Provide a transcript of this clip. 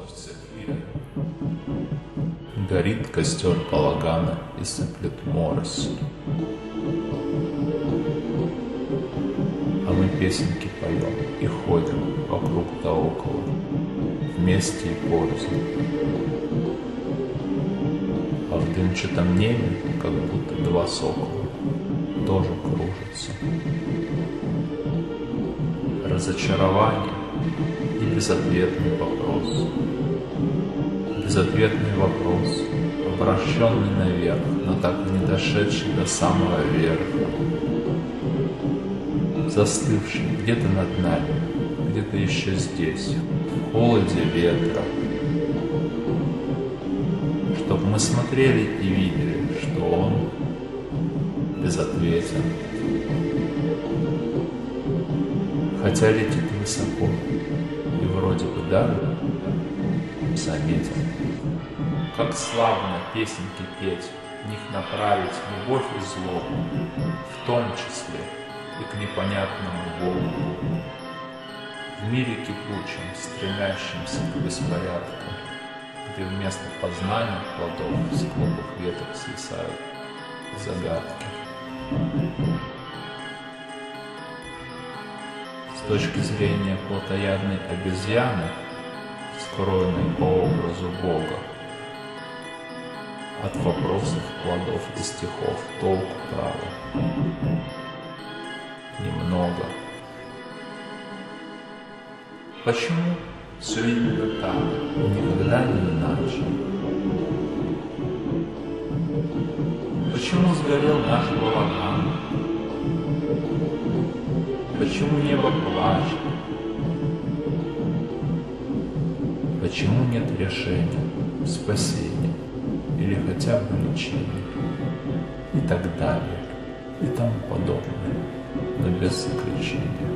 солнце клира. Горит костер балагана и сыплет морось. А мы песенки поем и ходим вокруг да около, вместе и порознь. А в дымчатом небе, как будто два сокола, тоже кружатся. Разочарование и безответный вопрос. Безответный вопрос, обращенный наверх, но так и не дошедший до самого верха. Застывший где-то над нами, где-то еще здесь, в холоде ветра. Чтоб мы смотрели и видели, что он безответен. Хотя летит высоко и вроде бы даже заметен. Как славно песенки петь, в них направить любовь и злобу, в том числе и к непонятному Богу. В мире кипучем, стремящемся к беспорядку, где вместо познания плодов с клубов веток свисают загадки. С точки зрения плотоядной обезьяны, скроенной по образу Бога, от вопросов, плодов и стихов толку, право, немного. Почему все именно так, никогда не иначе? Почему сгорел наш балаган? Почему небо плачет? Почему нет решения, спасения или хотя бы лечения? И так далее, и тому подобное, но без заключения.